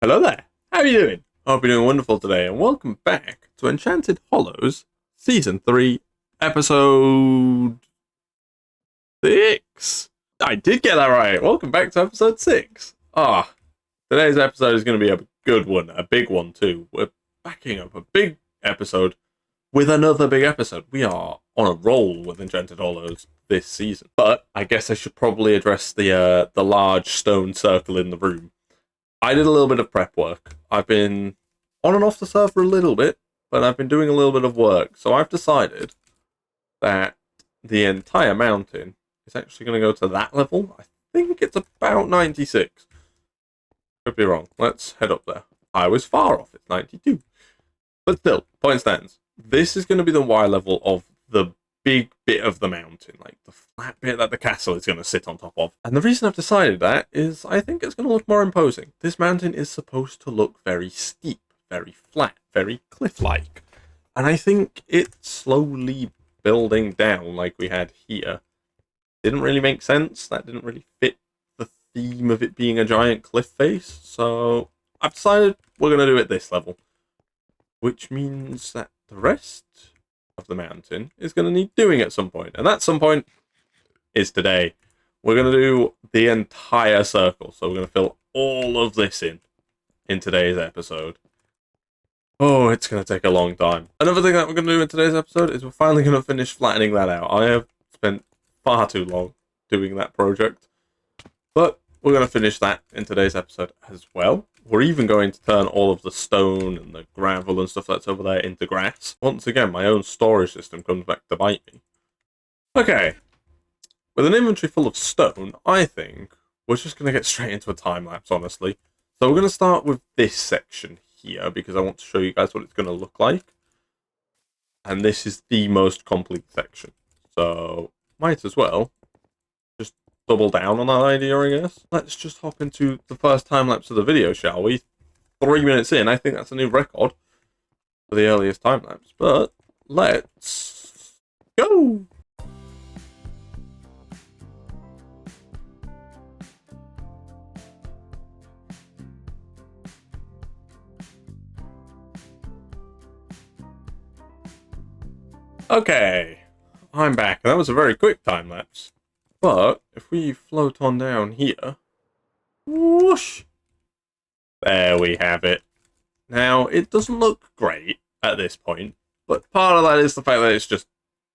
Hello there, how are you doing? I hope you're doing wonderful today, and welcome back to Enchanted Hollows Season 3, Episode 6. I did get that right. Welcome back to Episode 6. Today's episode is going to be a good one, a big one too. We're backing up a big episode with another big episode. We are on a roll with Enchanted Hollows this season. But I guess I should probably address the large stone circle in the room. I did a little bit of prep work. I've been on and off the server a little bit, but I've been doing a little bit of work. So I've decided that the entire mountain is actually going to go to that level. I think it's about 96. Could be wrong. Let's head up there. I was far off. It's 92. But still, point stands. This is going to be the Y level of the big bit of the mountain, like the flat bit that the castle is going to sit on top of. And the reason I've decided that is I think it's going to look more imposing. This mountain is supposed to look very steep, very flat, very cliff-like. And I think it slowly building down like we had here didn't really make sense. That didn't really fit the theme of it being a giant cliff face. So I've decided we're going to do it this level, which means that the rest of the mountain is going to need doing at some point, and that some point is today. We're going to do the entire circle, so we're going to fill all of this in today's episode. Oh, it's going to take a long time. Another thing that we're going to do in today's episode is we're finally going to finish flattening that out. I have spent far too long doing that project, but we're going to finish that in today's episode as well. We're even going to turn all of the stone and the gravel and stuff that's over there into grass. Once again, my own storage system comes back to bite me. Okay. With an inventory full of stone, I think we're just going to get straight into a time-lapse, honestly. So we're going to start with this section here, because I want to show you guys what it's going to look like. And this is the most complete section. So, might as well double down on that idea, I guess. Let's just hop into the first time lapse of the video, shall we? 3 minutes in, I think that's a new record for the earliest time lapse. But let's go. Okay, I'm back. That was a very quick time lapse. But if we float on down here, whoosh, there we have it. Now, it doesn't look great at this point, but part of that is the fact that it's just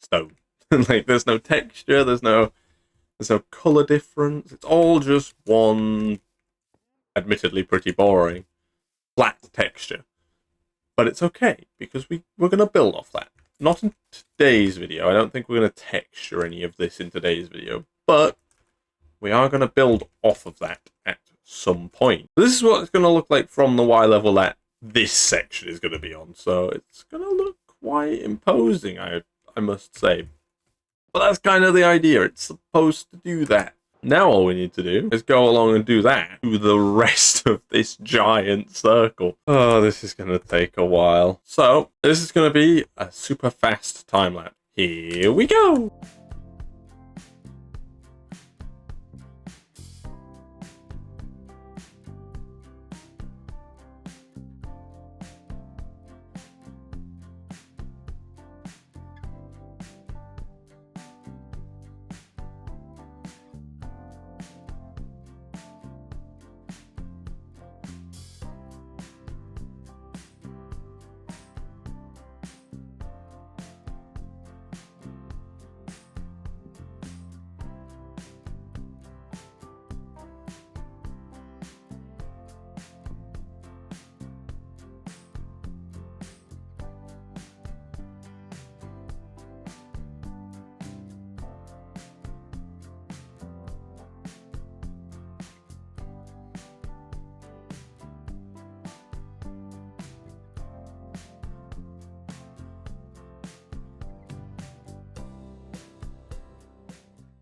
stone. Like, there's no texture, there's no color difference. It's all just one, admittedly pretty boring, flat texture. But it's okay, because we're going to build off that. Not in today's video. I don't think we're going to texture any of this in today's video, but we are going to build off of that at some point. This is what it's going to look like from the Y level that this section is going to be on, so it's going to look quite imposing, I must say. But that's kind of the idea. It's supposed to do that. Now all we need to do is go along and do that to the rest of this giant circle. Oh, this is going to take a while. So, this is going to be a super fast time lapse. Here we go!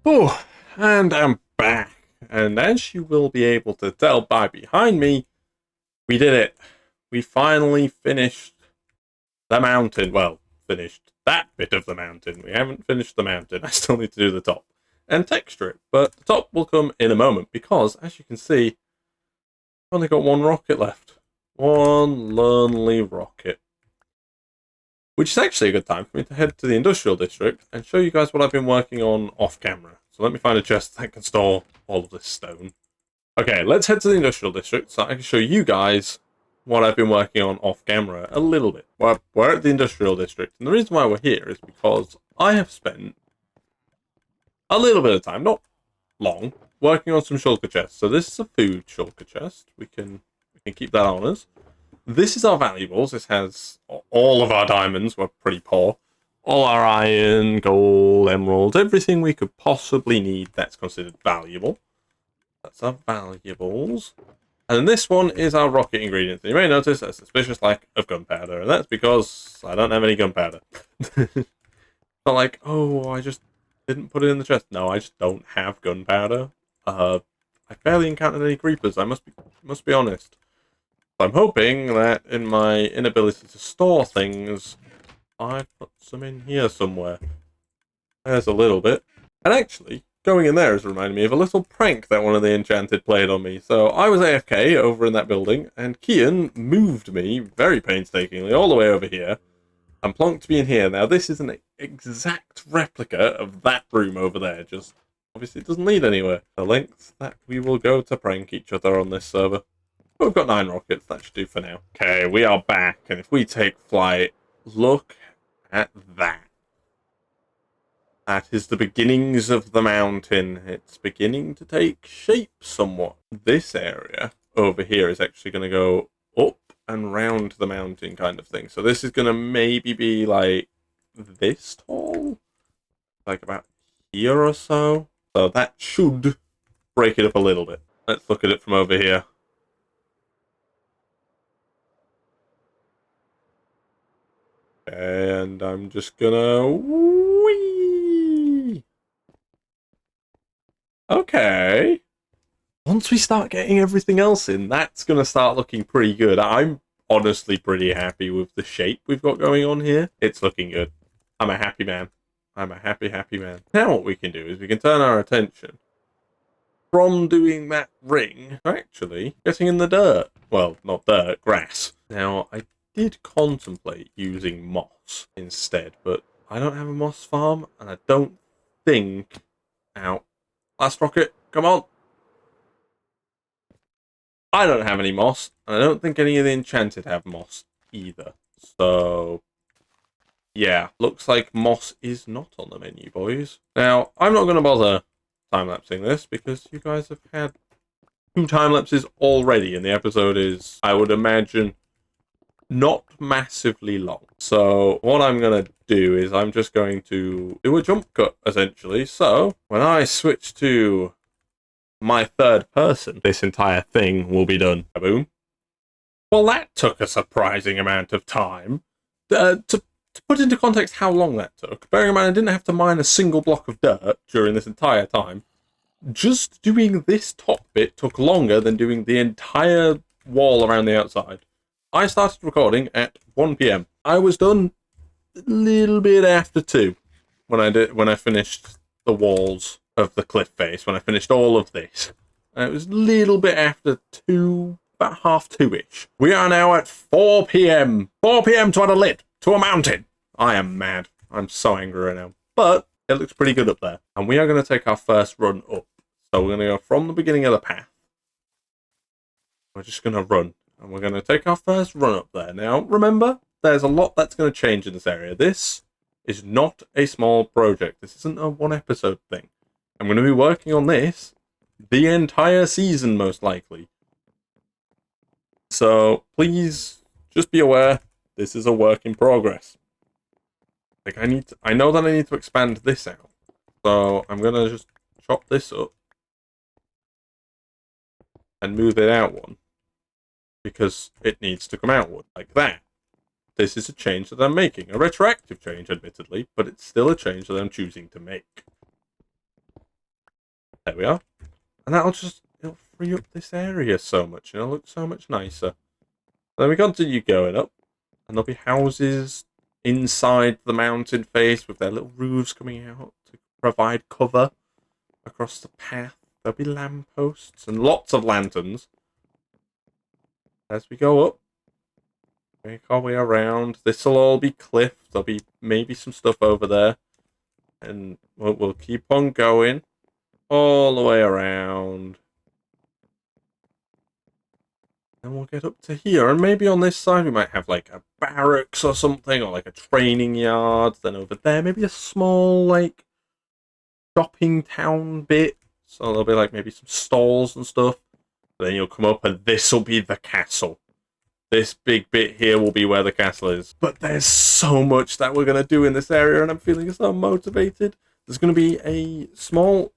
Oh, and I'm back. And as you will be able to tell by behind me, we did it. We finally finished the mountain. Well, finished that bit of the mountain. We haven't finished the mountain. I still need to do the top and texture it. But the top will come in a moment because, as you can see, only got one rocket left. One lonely rocket. Which is actually a good time for me to head to the industrial district and show you guys what I've been working on off camera. So let me find a chest that can store all of this stone. Okay, let's head to the industrial district so I can show you guys what I've been working on off camera a little bit. We're at the industrial district, and the reason why we're here is because I have spent a little bit of time, not long, working on some shulker chests. So this is a food shulker chest. We can keep that on us. This is our valuables. This has all of our diamonds. We're pretty poor. All our iron, gold, emeralds, everything we could possibly need that's considered valuable. That's our valuables. And then this one is our rocket ingredients. And you may notice a suspicious lack of gunpowder, and that's because I don't have any gunpowder. Not like, oh, I just didn't put it in the chest. No, I just don't have gunpowder. I barely encountered any creepers. I must be honest. I'm hoping that in my inability to store things, I put some in here somewhere. There's a little bit. And actually, going in there has reminded me of a little prank that one of the Enchanted played on me. So I was AFK over in that building, and Kian moved me very painstakingly all the way over here and plonked me in here. Now, this is an exact replica of that room over there, just obviously it doesn't lead anywhere. The length that we will go to prank each other on this server. We've got 9 rockets, that should do for now. Okay, we are back, and if we take flight, look at that. That is the beginnings of the mountain. It's beginning to take shape somewhat. This area over here is actually going to go up and round the mountain kind of thing. So this is going to maybe be like this tall, like about here or so. So that should break it up a little bit. Let's look at it from over here. And I'm just gonna whee. Okay. Once we start getting everything else in, that's gonna start looking pretty good. I'm honestly pretty happy with the shape we've got going on here. It's looking good. I'm a happy man. I'm a happy, happy man. Now what we can do is we can turn our attention from doing that ring to actually getting in the dirt. Well, not dirt, grass. Now, I did contemplate using moss instead, but I don't have a moss farm, and I don't think... Ow. Last rocket, come on! I don't have any moss, and I don't think any of the Enchanted have moss either. So, yeah, looks like moss is not on the menu, boys. Now, I'm not going to bother time-lapsing this, because you guys have had 2 time-lapses already, and the episode is, I would imagine, not massively long. So what I'm going to do is I'm just going to do a jump cut, essentially. So when I switch to my third person, this entire thing will be done. Boom. Well, that took a surprising amount of time. To put into context how long that took, bearing in mind I didn't have to mine a single block of dirt during this entire time. Just doing this top bit took longer than doing the entire wall around the outside. I started recording at 1 PM. I was done a little bit after 2 when I finished the walls of the cliff face, when I finished all of this. And it was a little bit after 2, about half 2-ish. We are now at 4 PM. 4 PM to add a lid to a mountain. I am mad. I'm so angry right now. But it looks pretty good up there. And we are going to take our first run up. So we're going to go from the beginning of the path. We're just going to run. And we're going to take our first run up there. Now, remember, there's a lot that's going to change in this area. This is not a small project. This isn't a 1-episode thing. I'm going to be working on this the entire season, most likely. So, please, just be aware, this is a work in progress. Like, I know that I need to expand this out. So, I'm going to just chop this up and move it out one. Because it needs to come outward, like that. This is a change that I'm making. A retroactive change, admittedly, but it's still a change that I'm choosing to make. There we are. And it'll free up this area so much, and it'll look so much nicer. Then we continue going up, and there'll be houses inside the mountain face with their little roofs coming out to provide cover across the path. There'll be lampposts and lots of lanterns. as we go up, make our way around. This will all be cliff. There'll be maybe some stuff over there. And we'll keep on going all the way around. And we'll get up to here. And maybe on this side we might have like a barracks or something, or like a training yard. Then over there, maybe a small like shopping town bit. So there'll be like maybe some stalls and stuff. Then you'll come up and this will be the castle. This big bit here will be where the castle is. But there's so much that we're going to do in this area, and I'm feeling so motivated. There's going to be a small...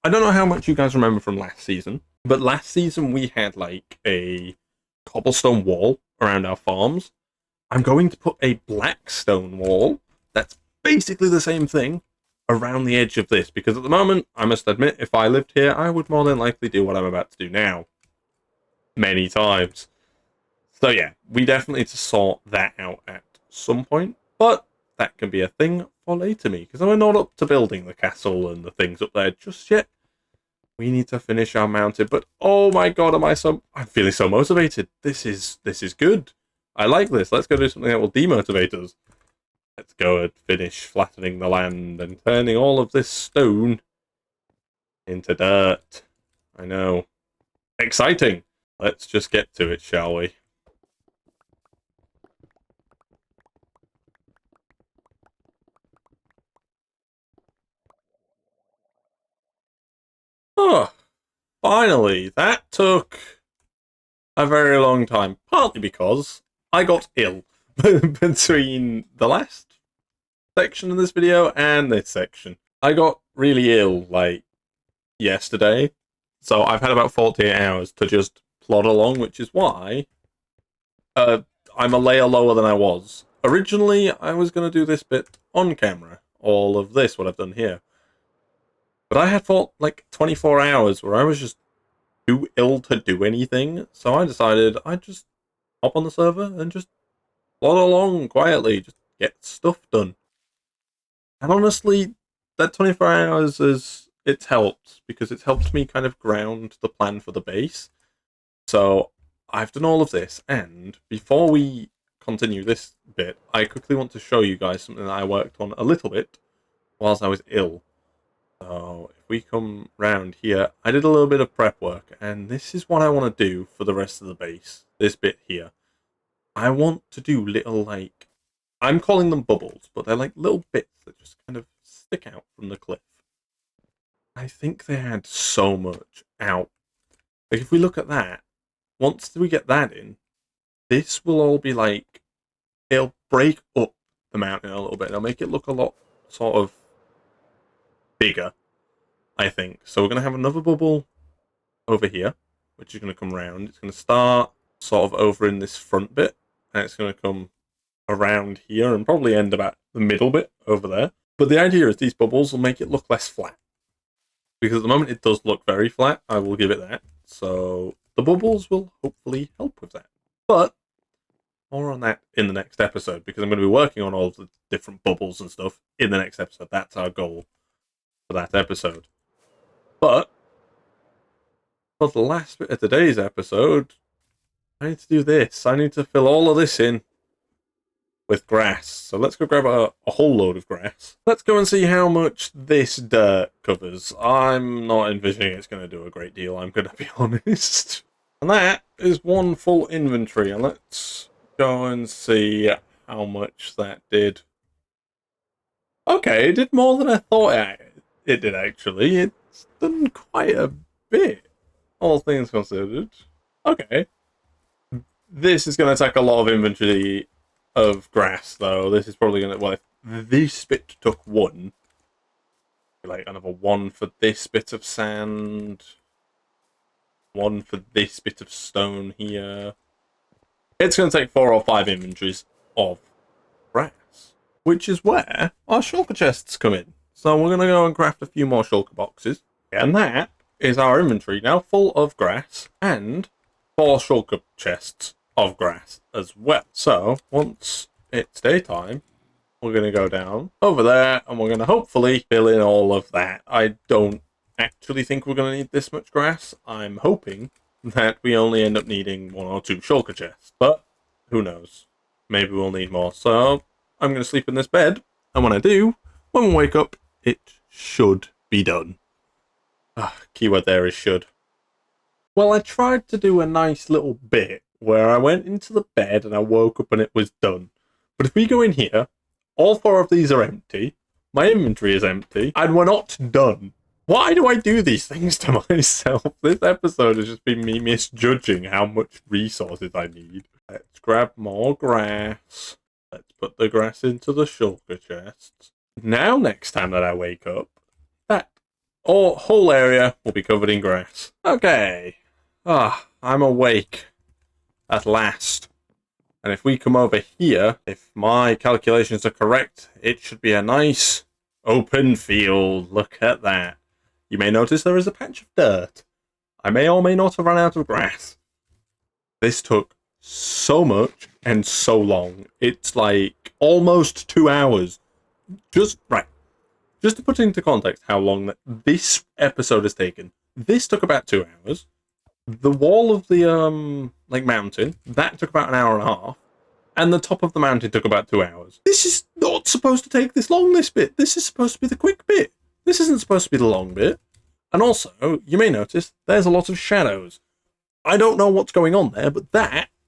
I don't know how much you guys remember from last season, but last season we had like a cobblestone wall around our farms. I'm going to put a black stone wall that's basically the same thing around the edge of this, because at the moment, I must admit, if I lived here, I would more than likely do what I'm about to do now. Many times. So yeah, we definitely need to sort that out at some point, but that can be a thing for later me, because I'm not up to building the castle and the things up there just yet. We need to finish our mountain, but oh my god, I'm feeling so motivated. This is good. I like this. Let's go do something that will demotivate us. Let's go and finish flattening the land and turning all of this stone into dirt. I know. Exciting. Let's just get to it, shall we? Oh, finally. That took a very long time. Partly because I got ill between the last section of this video and this section. I got really ill, like, yesterday. So I've had about 48 hours to just plod along, which is why I'm a layer lower than I was. Originally, I was going to do this bit on camera. All of this, what I've done here. But I had fought like 24 hours where I was just too ill to do anything. So I decided I'd just hop on the server and just plod along quietly. Just get stuff done. And honestly, that 24 hours it's helped, because it's helped me kind of ground the plan for the base. So I've done all of this, and before we continue this bit, I quickly want to show you guys something that I worked on a little bit whilst I was ill. So if we come round here, I did a little bit of prep work, and this is what I want to do for the rest of the base. This bit here. I want to do little, like, I'm calling them bubbles, but they're like little bits that just kind of stick out from the cliff. I think they add so much out. Like, if we look at that, once we get that in, this will all be like, it'll break up the mountain a little bit. It'll make it look a lot sort of bigger, I think. So we're going to have another bubble over here, which is going to come round. It's going to start sort of over in this front bit, and it's going to come around here and probably end about the middle bit over there. But the idea is these bubbles will make it look less flat, because at the moment it does look very flat. I will give it that. So the bubbles will hopefully help with that. But more on that in the next episode, because I'm going to be working on all of the different bubbles and stuff in the next episode. That's our goal for that episode. But for the last bit of today's episode, I need to do this. I need to fill all of this in with grass. So let's go grab a whole load of grass. Let's go and see how much this dirt covers. I'm not envisioning it's going to do a great deal, I'm going to be honest. And that is one full inventory. And let's go and see how much that did. Okay, it did more than I thought it did, actually. It's done quite a bit, all things considered. Okay. This is going to take a lot of inventory of grass, though. This is probably going to... Well, if this bit took one, like another one for this bit of sand, one for this bit of stone here. It's going to take 4 or 5 inventories of grass, which is where our shulker chests come in. So we're going to go and craft a few more shulker boxes. And that is our inventory now full of grass and 4 shulker chests of grass as well. So once it's daytime, we're going to go down over there and we're going to hopefully fill in all of that. I don't actually think we're going to need this much grass. I'm hoping, but we'll see. that we only end up needing 1 or 2 shulker chests. But who knows? Maybe we'll need more. So I'm going to sleep in this bed. And when I do, when we wake up, it should be done. Keyword there is should. Well, I tried to do a nice little bit where I went into the bed and I woke up and it was done. But if we go in here, all 4 of these are empty, my inventory is empty, and we're not done. Why do I do these things to myself? This episode has just been me misjudging how much resources I need. Let's grab more grass. Let's put the grass into the shulker chests. Now, next time that I wake up, that whole area will be covered in grass. Okay. I'm awake. At last. And if we come over here, if my calculations are correct, it should be a nice open field. Look at that. You may notice there is a patch of dirt. I may or may not have run out of grass. This took so much and so long. It's like almost 2 hours. Just to put into context how long this episode has taken. This took about 2 hours. The wall of the mountain, that took about 1.5 hours. And the top of the mountain took about 2 hours. This is not supposed to take this long, this bit. This is supposed to be the quick bit. This isn't supposed to be the long bit. And also, you may notice, there's a lot of shadows. I don't know what's going on there, but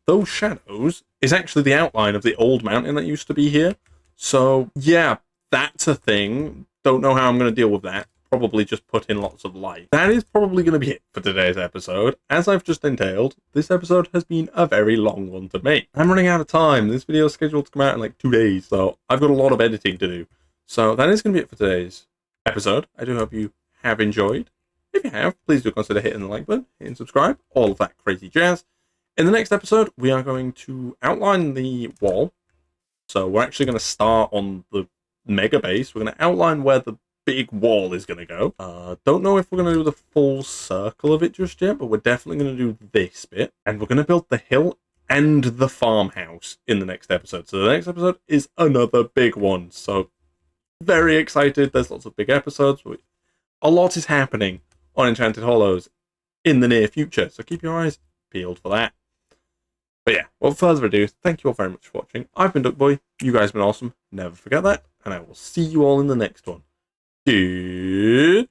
those shadows, is actually the outline of the old mountain that used to be here. So, yeah, that's a thing. Don't know how I'm going to deal with that. Probably just put in lots of light. That is probably going to be it for today's episode. As I've just entailed, this episode has been a very long one to make. I'm running out of time. This video is scheduled to come out in like 2 days, so I've got a lot of editing to do. So that is going to be it for today's episode. I do hope you have enjoyed. If you have, please do consider hitting the like button, hitting subscribe, all of that crazy jazz. In the next episode, we are going to outline the wall. So we're actually going to start on the mega base. We're going to outline where the big wall is going to go. Don't know if we're going to do the full circle of it just yet, but we're definitely going to do this bit. And we're going to build the hill and the farmhouse in the next episode. So the next episode is another big one. So very excited. There's lots of big episodes. A lot is happening on Enchanted Hollows in the near future. So keep your eyes peeled for that. But yeah, without further ado, thank you all very much for watching. I've been Duckboy. You guys have been awesome. Never forget that. And I will see you all in the next one. Goodbye.